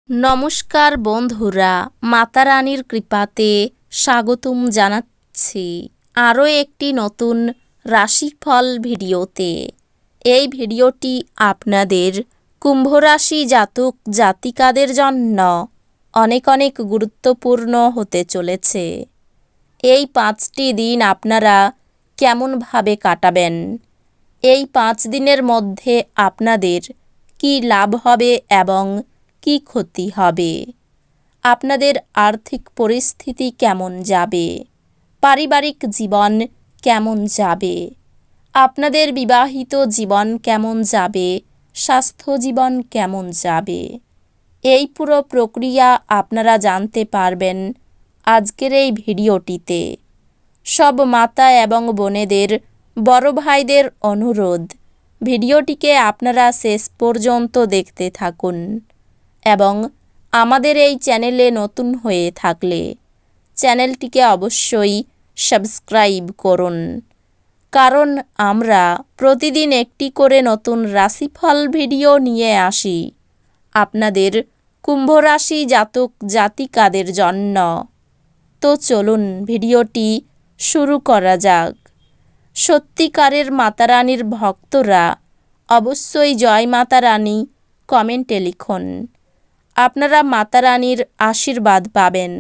নমস্কার বন্ধুরা, মাতা রানীর কৃপাতে স্বাগতম জানাচ্ছি আরও একটি নতুন রাশিফল ভিডিওতে। এই ভিডিওটি আপনাদের কুম্ভ রাশি জাতক জাতিকাদের জন্য অনেক অনেক গুরুত্বপূর্ণ হতে চলেছে। এই 5টি দিন আপনারা কেমনভাবে কাটাবেন, এই 5 দিনের মধ্যে আপনাদের কি লাভ হবে এবং কি ক্ষতি হবে, আপনাদের আর্থিক পরিস্থিতি কেমন যাবে, পারিবারিক জীবন কেমন যাবে, আপনাদের বিবাহিত জীবন কেমন যাবে, স্বাস্থ্য জীবন কেমন যাবে, এই পুরো প্রক্রিয়া আপনারা জানতে পারবেন আজকের এই ভিডিওটিতে। সব মাতা এবং বোনেদের, বড় ভাইদের অনুরোধ, ভিডিওটিকে আপনারা শেষ পর্যন্ত দেখতে থাকুন এবং আমাদের এই চ্যানেলে নতুন হয়ে থাকলে চ্যানেলটিকে অবশ্যই সাবস্ক্রাইব করুন, কারণ আমরা প্রতিদিন একটি করে নতুন রাশিফল ভিডিও নিয়ে আসি আপনাদের কুম্ভ রাশি জাতক জাতিকাদের জন্য। তো চলুন ভিডিওটি শুরু করা যাক। সত্যিকারের মাতারানীর ভক্তরা অবশ্যই জয় মাতা রানী কমেন্টে লিখুন। আপনারা মাতা রানীর আশীর্বাদ পাবেন,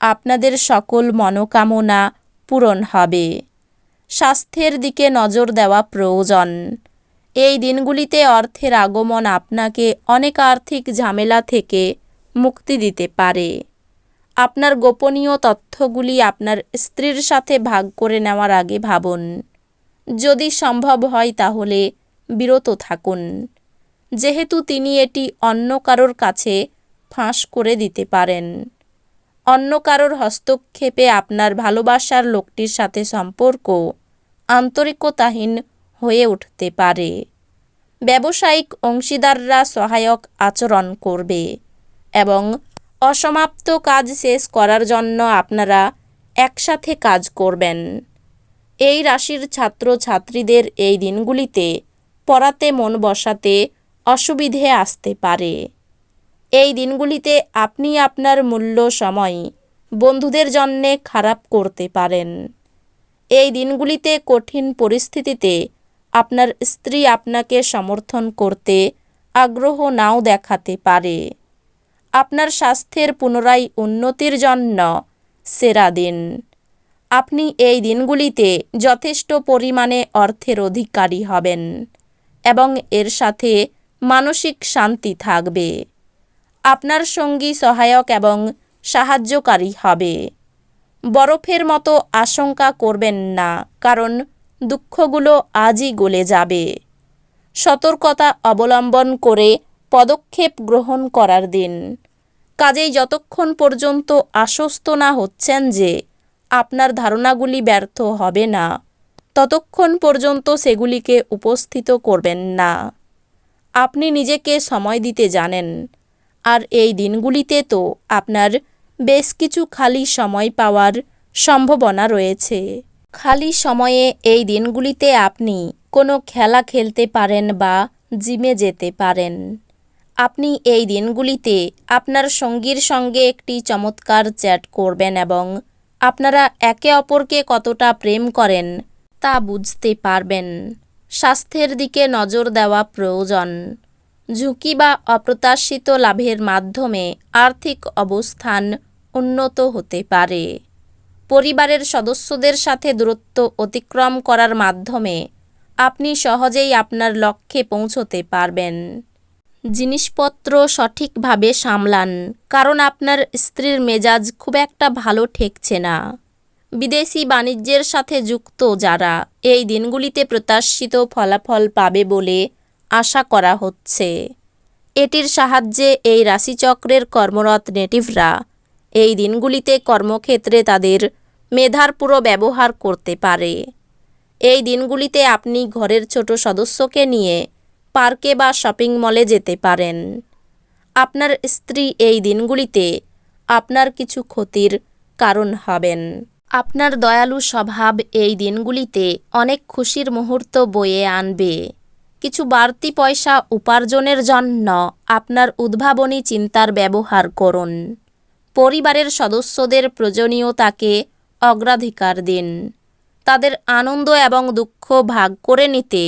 আপনাদের সকল মনোকামনা পূরণ হবে। স্বাস্থ্যের দিকে নজর দেওয়া প্রয়োজন। এই দিনগুলিতে অর্থের আগমন আপনাকে অনেক আর্থিক ঝামেলা থেকে মুক্তি দিতে পারে। আপনার গোপনীয় তথ্যগুলি আপনার স্ত্রীর সাথে ভাগ করে নেওয়ার আগে ভাবুন। যদি সম্ভব হয় তাহলে বিরত থাকুন, যেহেতু তিনি এটি অন্য কারোর কাছে ফাঁস করে দিতে পারেন। অন্য কারোর হস্তক্ষেপে আপনার ভালোবাসার লোকটির সাথে সম্পর্ক আন্তরিকতাহীন হয়ে উঠতে পারে। ব্যবসায়িক অংশীদাররা সহায়ক আচরণ করবে এবং অসমাপ্ত কাজ শেষ করার জন্য আপনারা একসাথে কাজ করবেন। এই রাশির ছাত্রছাত্রীদের এই দিনগুলিতে পড়াতে মন বসাতে অসুবিধে আসতে পারে। এই দিনগুলিতে আপনি আপনার মূল্য সময় বন্ধুদের জন্যে খারাপ করতে পারেন। এই দিনগুলিতে কঠিন পরিস্থিতিতে আপনার স্ত্রী আপনাকে সমর্থন করতে আগ্রহ নাও দেখাতে পারে। আপনার স্বাস্থ্যের পুনরায় উন্নতির জন্য সেরা দিন। আপনি এই দিনগুলিতে যথেষ্ট পরিমাণে অর্থের অধিকারী হবেন এবং এর সাথে মানসিক শান্তি থাকবে। আপনার সঙ্গী সহায়ক এবং সাহায্যকারী হবে। বরফের মতো আশঙ্কা করবেন না, কারণ দুঃখগুলো আজই গলে যাবে। সতর্কতা অবলম্বন করে পদক্ষেপ গ্রহণ করার দিন। কাজেই যতক্ষণ পর্যন্ত আশ্বস্ত না হচ্ছেন যে আপনার ধারণাগুলি ব্যর্থ হবে না, ততক্ষণ পর্যন্ত সেগুলিকে উপস্থিত করবেন না। আপনি নিজেকে সময় দিতে জানেন, আর এই দিনগুলিতে তো আপনার বেশ কিছু খালি সময় পাওয়ার সম্ভাবনা রয়েছে। খালি সময়ে এই দিনগুলিতে আপনি কোনো খেলা খেলতে পারেন বা জিমে যেতে পারেন। আপনি এই দিনগুলিতে আপনার সঙ্গীর সঙ্গে একটি চমৎকার চ্যাট করবেন এবং আপনারা একে অপরকে কতটা প্রেম করেন তা বুঝতে পারবেন। স্বাস্থ্যের দিকে নজর দেওয়া প্রয়োজন। ঝুঁকি বা অপ্রত্যাশিত লাভের মাধ্যমে আর্থিক অবস্থান উন্নত হতে পারে। পরিবারের সদস্যদের সাথে দূরত্ব অতিক্রম করার মাধ্যমে আপনি সহজেই আপনার লক্ষ্যে পৌঁছতে পারবেন। জিনিসপত্র সঠিকভাবে সামলান, কারণ আপনার স্ত্রীর মেজাজ খুব একটা ভালো ঠেকছে না। বিদেশি বাণিজ্যের সাথে যুক্ত যারা এই দিনগুলিতে প্রত্যাশিত ফলাফল পাবে বলে আশা করা হচ্ছে। এটির সাহায্যে এই রাশিচক্রের কর্মরত নেটিভরা এই দিনগুলিতে কর্মক্ষেত্রে তাদের মেধার পুরো ব্যবহার করতে পারে। এই দিনগুলিতে আপনি ঘরের ছোট সদস্যকে নিয়ে পার্কে বা শপিং মলে যেতে পারেন। আপনার স্ত্রী এই দিনগুলিতে আপনার কিছু ক্ষতির কারণ হবেন। আপনার দয়ালু স্বভাব এই দিনগুলিতে অনেক খুশির মুহূর্ত বয়ে আনবে। কিছু বাড়তি পয়সা উপার্জনের জন্য আপনার উদ্ভাবনী চিন্তার ব্যবহার করুন। পরিবারের সদস্যদের প্রয়োজনীয়তাকে অগ্রাধিকার দিন। তাদের আনন্দ এবং দুঃখ ভাগ করে নিতে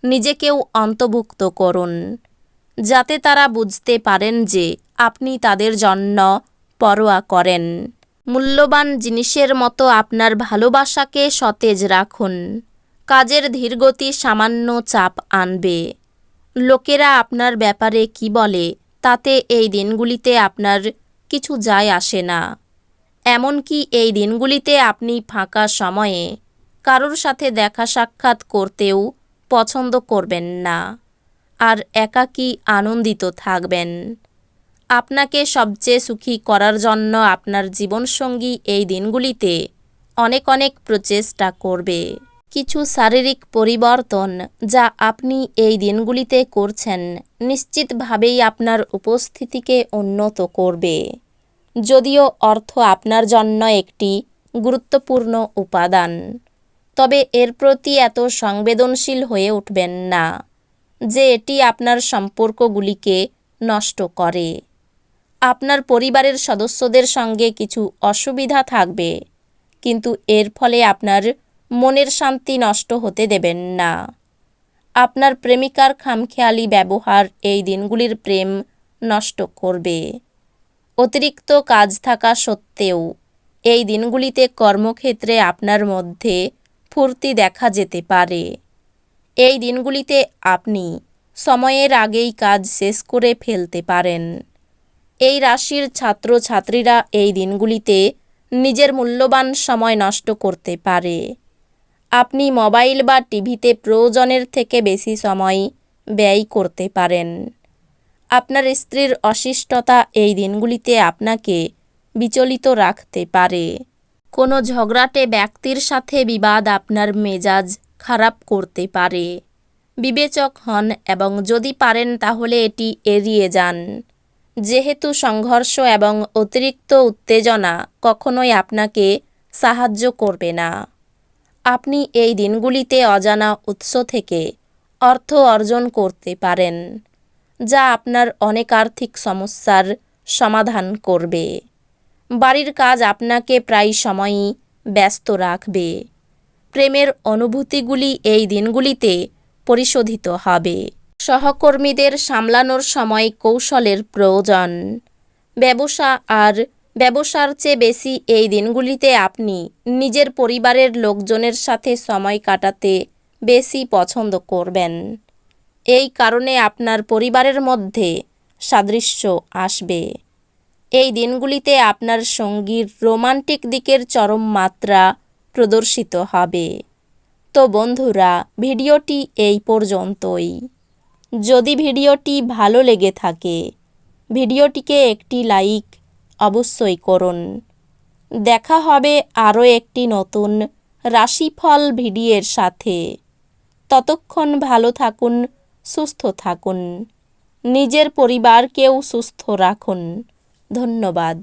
নিজেকেও অন্তর্ভুক্ত করুন, যাতে তারা বুঝতে পারেন যে আপনি তাদের জন্য পরোয়া করেন। মূল্যবান জিনিসের মতো আপনার ভালোবাসাকে সতেজ রাখুন। কাজের ধীরগতি সামান্য চাপ আনবে। লোকেরা আপনার ব্যাপারে কি বলে তাতে এই দিনগুলিতে আপনার কিছু যায় আসে না। এমনকি এই দিনগুলিতে আপনি ফাঁকা সময়ে কারোর সাথে দেখা সাক্ষাৎ করতেও পছন্দ করবেন না, আর একাকী আনন্দিত থাকবেন। আপনাকে সবচেয়ে সুখী করার জন্য আপনার জীবনসঙ্গী এই দিনগুলিতে অনেক অনেক প্রচেষ্টা করবে। কিছু শারীরিক পরিবর্তন যা আপনি এই দিনগুলিতে করছেন নিশ্চিতভাবেই আপনার উপস্থিতিকে উন্নত করবে। যদিও অর্থ আপনার জন্য একটি গুরুত্বপূর্ণ উপাদান, তবে এর প্রতি এত সংবেদনশীল হয়ে উঠবেন না যে এটি আপনার সম্পর্কগুলিকে নষ্ট করে। আপনার পরিবারের সদস্যদের সঙ্গে কিছু অসুবিধা থাকবে, কিন্তু এর ফলে আপনার মনের শান্তি নষ্ট হতে দেবেন না। আপনার প্রেমিকার খামখেয়ালি ব্যবহার এই দিনগুলির প্রেম নষ্ট করবে। অতিরিক্ত কাজ থাকা সত্ত্বেও এই দিনগুলিতে কর্মক্ষেত্রে আপনার মধ্যে ফুর্তি দেখা যেতে পারে। এই দিনগুলিতে আপনি সময়ের আগেই কাজ শেষ করে ফেলতে পারেন। এই রাশির ছাত্রছাত্রীরা এই দিনগুলিতে নিজের মূল্যবান সময় নষ্ট করতে পারে। আপনি মোবাইল বা টিভিতে প্রয়োজনের থেকে বেশি সময় ব্যয় করতে পারেন। আপনার স্ত্রীর অশিষ্টতা এই দিনগুলিতে আপনাকে বিচলিত রাখতে পারে। কোনো ঝগড়াটে ব্যক্তির সাথে বিবাদ আপনার মেজাজ খারাপ করতে পারে। বিবেচক হন এবং যদি পারেন তাহলে এটি এড়িয়ে যান, যেহেতু সংঘর্ষ এবং অতিরিক্ত উত্তেজনা কখনোই আপনাকে সাহায্য করবে না। আপনি এই দিনগুলিতে অজানা উৎস থেকে অর্থ অর্জন করতে পারেন, যা আপনার অনেক আর্থিক সমস্যার সমাধান করবে। বাড়ির কাজ আপনাকে প্রায় সময়ই ব্যস্ত রাখবে। প্রেমের অনুভূতিগুলি এই দিনগুলিতে পরিশোধিত হবে। সহকর্মীদের সামলানোর সময় কৌশলের প্রয়োজন। ব্যবসার চেয়ে বেশি এই দিনগুলিতে আপনি নিজের পরিবারের লোকজনের সাথে সময় কাটাতে বেশি পছন্দ করবেন। এই কারণে আপনার পরিবারের মধ্যে সাদৃশ্য আসবে। এই দিনগুলিতে আপনার সঙ্গীর রোমান্টিক দিকের চরম মাত্রা প্রদর্শিত হবে। তো বন্ধুরা, ভিডিওটি এই পর্যন্তই। যদি ভিডিওটি ভালো লেগে থাকে ভিডিওটিকে একটি লাইক অবশ্যই করুন। দেখা হবে আরও একটি নতুন রাশিফল ভিডিওর সাথে। ততক্ষণ ভালো থাকুন, সুস্থ থাকুন, নিজের পরিবারকেও সুস্থ রাখুন। ধন্যবাদ।